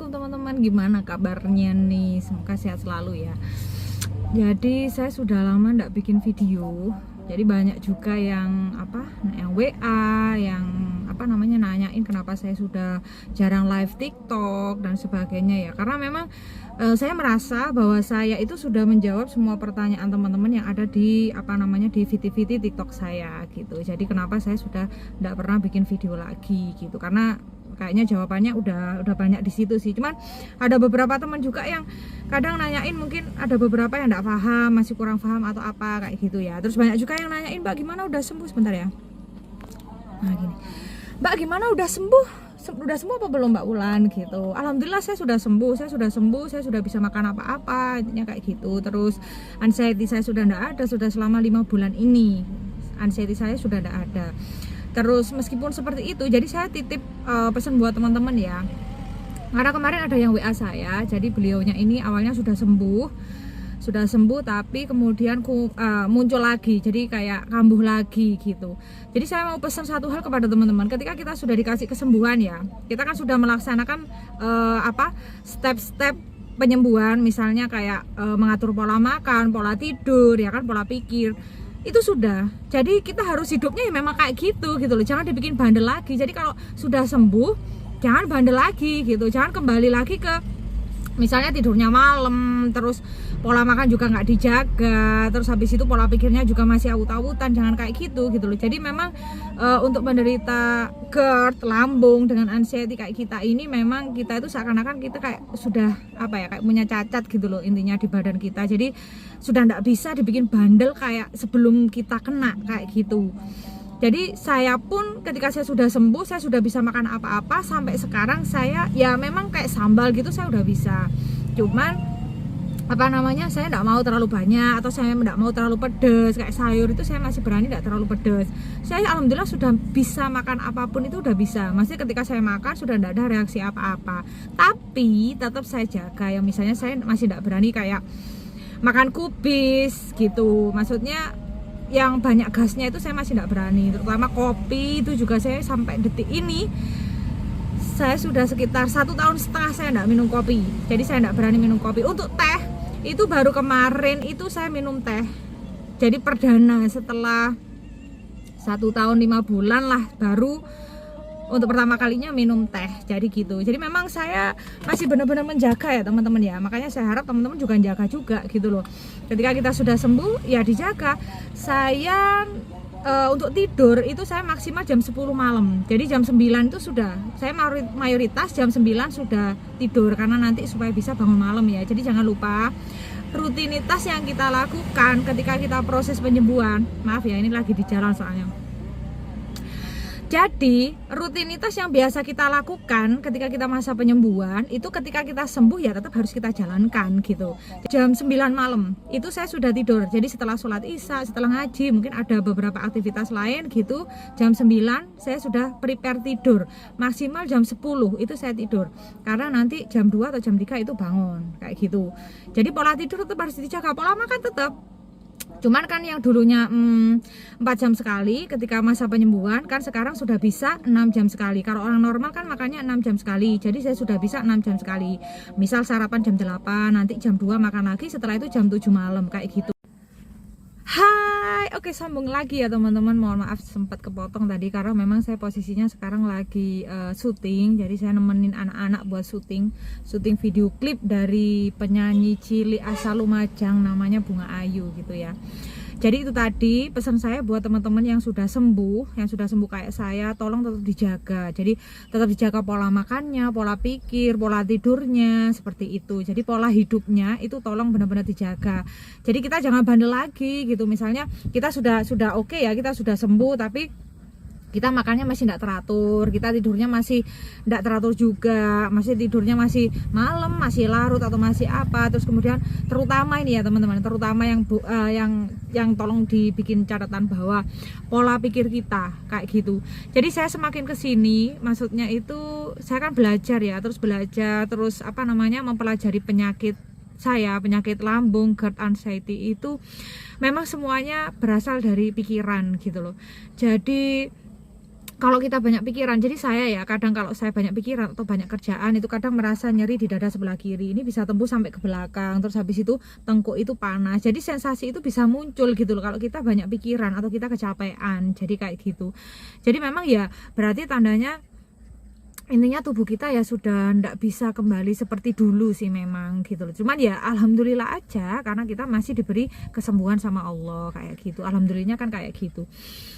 Assalamualaikum teman-teman, gimana kabarnya nih? Semoga sehat selalu ya. Jadi saya sudah lama nggak bikin video. Jadi banyak juga yang WA, yang nanyain kenapa saya sudah jarang live TikTok dan sebagainya ya. Karena memang saya merasa bahwa saya itu sudah menjawab semua pertanyaan teman-teman yang ada di di VT-VT TikTok saya gitu. Jadi kenapa saya sudah nggak pernah bikin video lagi gitu? Karena kayaknya jawabannya udah banyak di situ sih. Cuman ada beberapa teman juga yang kadang nanyain, mungkin ada beberapa yang nggak paham, masih kurang paham atau apa kayak gitu ya. Terus banyak juga yang nanyain, Mbak gimana udah sembuh? Sebentar ya. Nah gini, Mbak gimana udah sembuh? Udah sembuh apa belum Mbak Ulan gitu? Alhamdulillah saya sudah sembuh, saya sudah bisa makan apa-apa, intinya kayak gitu. Terus anxiety saya sudah nggak ada, sudah selama 5 bulan ini anxiety saya sudah nggak ada. Terus meskipun seperti itu, jadi saya titip pesan buat teman-teman ya. Karena kemarin ada yang WA saya, jadi beliaunya ini awalnya sudah sembuh tapi kemudian muncul lagi, jadi kayak kambuh lagi gitu. Jadi saya mau pesan satu hal kepada teman-teman, ketika kita sudah dikasih kesembuhan ya, kita kan sudah melaksanakan step-step penyembuhan, misalnya kayak mengatur pola makan, pola tidur, ya kan, pola pikir. Itu sudah, jadi kita harus hidupnya ya memang kayak gitu loh, jangan dibikin bandel lagi. Jadi kalau sudah sembuh jangan bandel lagi gitu, jangan kembali lagi ke misalnya tidurnya malam, terus pola makan juga nggak dijaga, terus habis itu pola pikirnya juga masih awut-awutan, jangan kayak gitu loh. Jadi memang untuk menderita GERD, lambung dengan anxiety kayak kita ini, memang kita itu seakan-akan kita kayak sudah kayak punya cacat gitu loh intinya di badan kita. Jadi sudah nggak bisa dibikin bandel kayak sebelum kita kena kayak gitu. Jadi saya pun ketika saya sudah sembuh, saya sudah bisa makan apa-apa. Sampai sekarang saya ya memang kayak sambal gitu saya udah bisa. Cuman saya enggak mau terlalu banyak, atau saya enggak mau terlalu pedas. Kayak sayur itu saya masih berani enggak terlalu pedas. Saya alhamdulillah sudah bisa makan apapun, itu udah bisa. Maksudnya ketika saya makan sudah enggak ada reaksi apa-apa. Tapi tetap saya jaga, yang misalnya saya masih enggak berani kayak makan kubis gitu. Maksudnya yang banyak gasnya itu saya masih tidak berani, terutama kopi itu juga. Saya sampai detik ini saya sudah sekitar 1,5 tahun saya tidak minum kopi, jadi saya tidak berani minum kopi. Untuk teh itu baru kemarin itu saya minum teh, jadi perdana setelah 1 tahun 5 bulan lah baru untuk pertama kalinya minum teh, jadi gitu. Jadi memang saya masih benar-benar menjaga ya teman-teman ya. Makanya saya harap teman-teman juga jaga juga gitu loh. Ketika kita sudah sembuh ya dijaga. Saya untuk tidur itu saya maksimal jam 10 malam. Jadi jam 9 itu sudah, saya mayoritas jam 9 sudah tidur, karena nanti supaya bisa bangun malam ya. Jadi jangan lupa rutinitas yang kita lakukan ketika kita proses penyembuhan. Maaf ya, ini lagi di jalan soalnya. Jadi rutinitas yang biasa kita lakukan ketika kita masa penyembuhan itu ketika kita sembuh ya tetap harus kita jalankan gitu. Jam 9 malam itu saya sudah tidur. Jadi setelah sholat isya, setelah ngaji, mungkin ada beberapa aktivitas lain gitu, jam 9 saya sudah prepare tidur. Maksimal jam 10 itu saya tidur, karena nanti jam 2 atau jam 3 itu bangun kayak gitu. Jadi pola tidur tetap harus dijaga, pola makan tetap. Cuman kan yang dulunya 4 jam sekali ketika masa penyembuhan, kan sekarang sudah bisa 6 jam sekali. Kalau orang normal kan makannya 6 jam sekali. Jadi saya sudah bisa 6 jam sekali. Misal sarapan jam 8, nanti jam 2 makan lagi, setelah itu jam 7 malam kayak gitu. Hai, oke, sambung lagi ya teman-teman. Mohon maaf sempat kepotong tadi karena memang saya posisinya sekarang lagi syuting. Jadi saya nemenin anak-anak buat syuting video klip dari penyanyi cilik asal Lumajang, namanya Bunga Ayu gitu ya. Jadi itu tadi pesan saya buat teman-teman yang sudah sembuh kayak saya, tolong tetap dijaga. Jadi tetap dijaga pola makannya, pola pikir, pola tidurnya, seperti itu. Jadi pola hidupnya itu tolong benar-benar dijaga. Jadi kita jangan bandel lagi gitu. Misalnya kita sudah oke ya, kita sudah sembuh, tapi kita makannya masih tidak teratur, kita tidurnya masih tidak teratur juga, masih tidurnya masih malam, masih larut atau masih apa. Terus kemudian terutama ini ya teman-teman, terutama yang tolong dibikin catatan bahwa pola pikir kita kayak gitu. Jadi saya semakin kesini, maksudnya itu saya kan belajar terus mempelajari penyakit saya, penyakit lambung, GERD, anxiety itu memang semuanya berasal dari pikiran gitu loh. Jadi kalau kita banyak pikiran, jadi saya ya kadang kalau saya banyak pikiran atau banyak kerjaan itu kadang merasa nyeri di dada sebelah kiri, ini bisa tembus sampai ke belakang, terus habis itu tengkuk itu panas, jadi sensasi itu bisa muncul gitu loh kalau kita banyak pikiran atau kita kecapean, jadi kayak gitu. Jadi memang ya berarti tandanya intinya tubuh kita ya sudah ndak bisa kembali seperti dulu sih memang gitu loh. Cuman ya alhamdulillah aja karena kita masih diberi kesembuhan sama Allah kayak gitu. Alhamdulillahnya kan kayak gitu.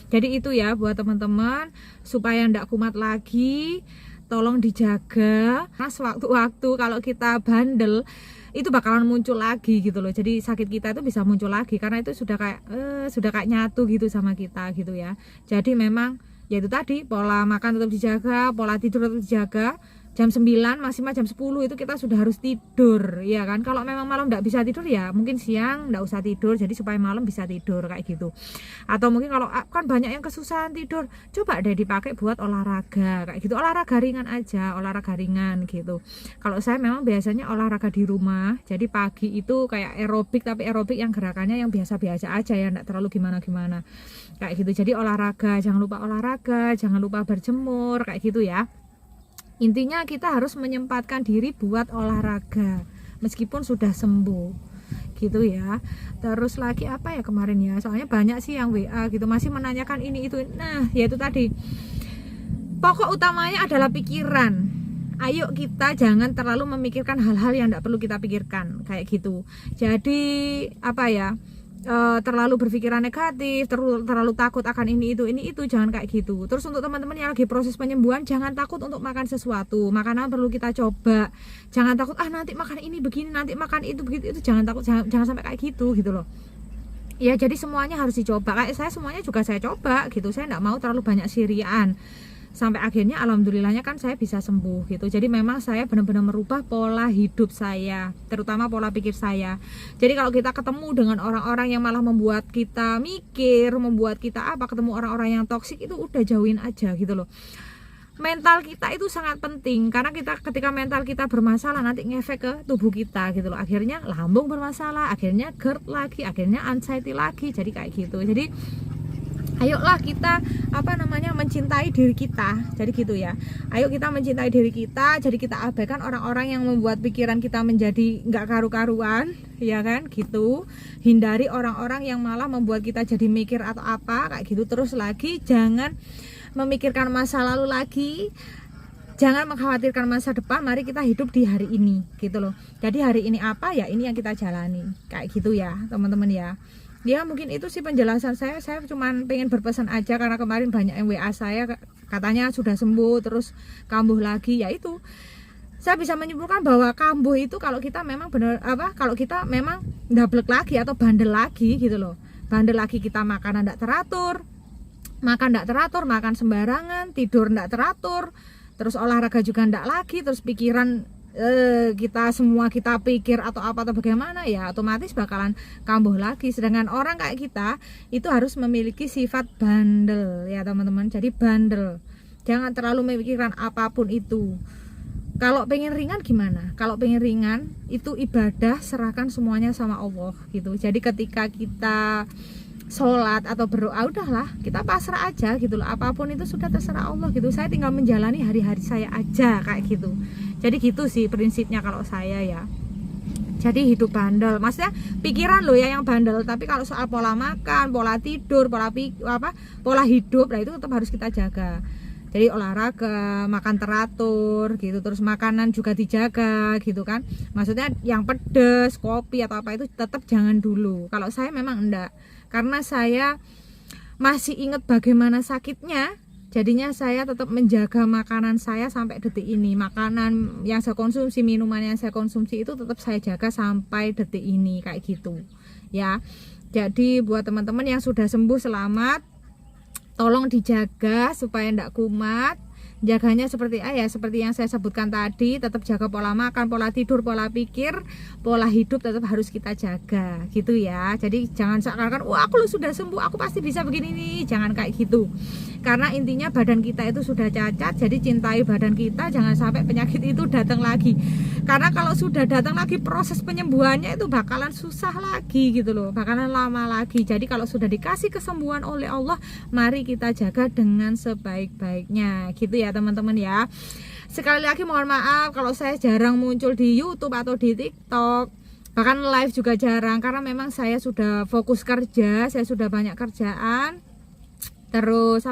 Jadi itu ya buat teman-teman supaya ndak kumat lagi, tolong dijaga. Nah, sewaktu-waktu kalau kita bandel itu bakalan muncul lagi gitu loh. Jadi sakit kita itu bisa muncul lagi karena itu sudah kayak nyatu gitu sama kita gitu ya. Jadi memang ya itu tadi, pola makan tetap dijaga, pola tidur tetap dijaga. Jam 9 maksimal jam 10 itu kita sudah harus tidur ya kan. Kalau memang malam nggak bisa tidur ya mungkin siang nggak usah tidur, jadi supaya malam bisa tidur kayak gitu. Atau mungkin kalau kan banyak yang kesusahan tidur, coba deh dipakai buat olahraga kayak gitu, olahraga ringan aja, olahraga ringan gitu. Kalau saya memang biasanya olahraga di rumah, jadi pagi itu kayak aerobik, tapi aerobik yang gerakannya yang biasa-biasa aja ya, nggak terlalu gimana-gimana kayak gitu. Jadi olahraga, jangan lupa berjemur kayak gitu ya. Intinya kita harus menyempatkan diri buat olahraga meskipun sudah sembuh gitu ya. Terus lagi apa ya kemarin ya, soalnya banyak sih yang WA gitu masih menanyakan ini itu. Nah ya itu tadi, pokok utamanya adalah pikiran. Ayo kita jangan terlalu memikirkan hal-hal yang tidak perlu kita pikirkan kayak gitu. Jadi apa ya, terlalu berpikiran negatif, terlalu takut akan ini itu, jangan kayak gitu. Terus untuk teman-teman yang lagi proses penyembuhan, jangan takut untuk makan sesuatu. Makanan perlu kita coba. Jangan takut nanti makan ini begini, nanti makan itu begitu, itu jangan takut, jangan sampai kayak gitu loh. Ya jadi semuanya harus dicoba. Kayak saya semuanya juga saya coba gitu. Saya enggak mau terlalu banyak sirian. Sampai akhirnya alhamdulillahnya kan saya bisa sembuh gitu. Jadi memang saya benar-benar merubah pola hidup saya, terutama pola pikir saya. Jadi kalau kita ketemu dengan orang-orang yang malah membuat kita mikir, membuat kita ketemu orang-orang yang toksik, itu udah jauhin aja gitu loh. Mental kita itu sangat penting karena ketika mental kita bermasalah nanti ngefek ke tubuh kita gitu loh. Akhirnya lambung bermasalah, akhirnya GERD lagi, akhirnya anxiety lagi. Jadi kayak gitu. Jadi ayolah kita mencintai diri kita. Jadi gitu ya. Ayo kita mencintai diri kita. Jadi kita abaikan orang-orang yang membuat pikiran kita menjadi nggak karu-karuan, ya kan? Gitu. Hindari orang-orang yang malah membuat kita jadi mikir atau apa kayak gitu. Terus lagi jangan memikirkan masa lalu lagi. Jangan mengkhawatirkan masa depan. Mari kita hidup di hari ini gitu loh. Jadi hari ini apa ya, ini yang kita jalani. Kayak gitu ya, teman-teman ya. Ya mungkin itu sih penjelasan saya cuman pengen berpesan aja karena kemarin banyak yang WA saya katanya sudah sembuh terus kambuh lagi. Ya itu saya bisa menyimpulkan bahwa kambuh itu kalau kita memang kalau kita memang double lagi atau bandel lagi gitu loh. Bandel lagi, kita makan tidak teratur, makan sembarangan, tidur tidak teratur, terus olahraga juga tidak lagi, terus pikiran kita pikir atau bagaimana ya otomatis bakalan kambuh lagi. Sedangkan orang kayak kita itu harus memiliki sifat bandel ya teman-teman. Jadi bandel, jangan terlalu memikirkan apapun itu. Kalau pengen ringan gimana? Kalau pengen ringan itu ibadah, serahkan semuanya sama Allah gitu. Jadi ketika kita sholat atau berdoa, udahlah kita pasrah aja gitu loh. Apapun itu sudah terserah Allah gitu. Saya tinggal menjalani hari-hari saya aja kayak gitu. Jadi gitu sih prinsipnya kalau saya ya. Jadi hidup bandel, maksudnya pikiran loh ya yang bandel. Tapi kalau soal pola makan, pola tidur, pola hidup, nah itu tetap harus kita jaga. Jadi olahraga, makan teratur gitu, terus makanan juga dijaga gitu kan. Maksudnya yang pedes, kopi atau apa itu tetap jangan dulu. Kalau saya memang enggak, karena saya masih ingat bagaimana sakitnya. Jadinya saya tetap menjaga makanan saya sampai detik ini. Makanan yang saya konsumsi, minuman yang saya konsumsi itu tetap saya jaga sampai detik ini kayak gitu ya. Jadi buat teman-teman yang sudah sembuh, selamat. Tolong dijaga supaya tidak kumat. jaganya seperti seperti yang saya sebutkan tadi, tetap jaga pola makan, pola tidur, pola pikir, pola hidup tetap harus kita jaga gitu ya. Jadi jangan seakan-akan wah aku sudah sembuh, aku pasti bisa begini nih, jangan kayak gitu. Karena intinya badan kita itu sudah cacat, jadi cintai badan kita, jangan sampai penyakit itu datang lagi. Karena kalau sudah datang lagi proses penyembuhannya itu bakalan susah lagi gitu loh, bakalan lama lagi. Jadi kalau sudah dikasih kesembuhan oleh Allah, mari kita jaga dengan sebaik-baiknya gitu ya teman-teman ya. Sekali lagi mohon maaf kalau saya jarang muncul di YouTube atau di TikTok, bahkan live juga jarang, karena memang saya sudah fokus kerja, saya sudah banyak kerjaan, terus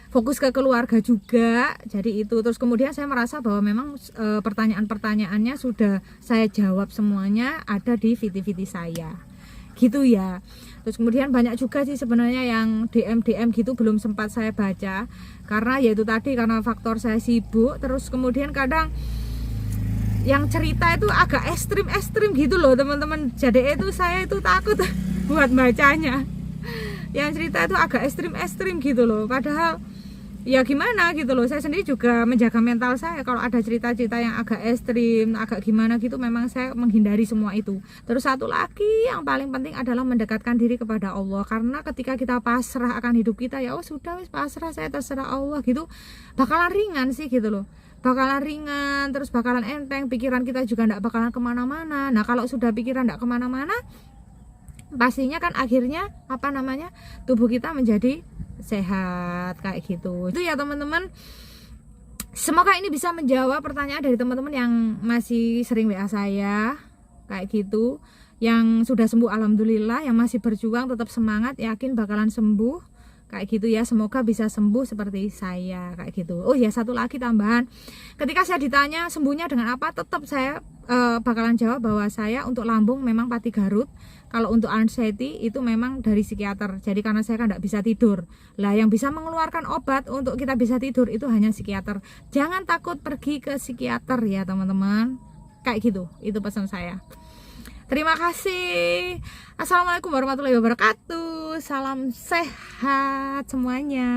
fokus ke keluarga juga. Jadi itu, terus kemudian saya merasa bahwa memang pertanyaan-pertanyaannya sudah saya jawab semuanya, ada di VT-VT saya gitu ya. Terus kemudian banyak juga sih sebenarnya yang DM gitu belum sempat saya baca, karena yaitu tadi karena faktor saya sibuk. Terus kemudian kadang yang cerita itu agak ekstrim gitu loh teman-teman, jadi itu saya itu takut buat bacanya. Yang cerita itu agak ekstrim gitu loh, padahal ya gimana gitu loh, saya sendiri juga menjaga mental saya. Kalau ada cerita-cerita yang agak ekstrim, agak gimana gitu, memang saya menghindari semua itu. Terus satu lagi yang paling penting adalah mendekatkan diri kepada Allah, karena ketika kita pasrah akan hidup kita, ya sudah wis pasrah, saya terserah Allah gitu, bakalan ringan sih gitu loh, bakalan ringan, terus bakalan enteng, pikiran kita juga enggak bakalan kemana-mana. Nah kalau sudah pikiran enggak kemana-mana, pastinya kan akhirnya tubuh kita menjadi sehat kayak gitu. Itu ya teman-teman, semoga ini bisa menjawab pertanyaan dari teman-teman yang masih sering WA saya kayak gitu. Yang sudah sembuh alhamdulillah, yang masih berjuang tetap semangat, yakin bakalan sembuh kayak gitu ya. Semoga bisa sembuh seperti saya kayak gitu. Oh ya, satu lagi tambahan, ketika saya ditanya sembuhnya dengan apa, tetap saya bakalan jawab bahwa saya untuk lambung memang pati Garut. Kalau untuk anxiety itu memang dari psikiater. Jadi karena saya kan tidak bisa tidur, lah yang bisa mengeluarkan obat untuk kita bisa tidur itu hanya psikiater. Jangan takut pergi ke psikiater ya teman-teman, kayak gitu. Itu pesan saya. Terima kasih. Assalamualaikum warahmatullahi wabarakatuh. Salam sehat semuanya.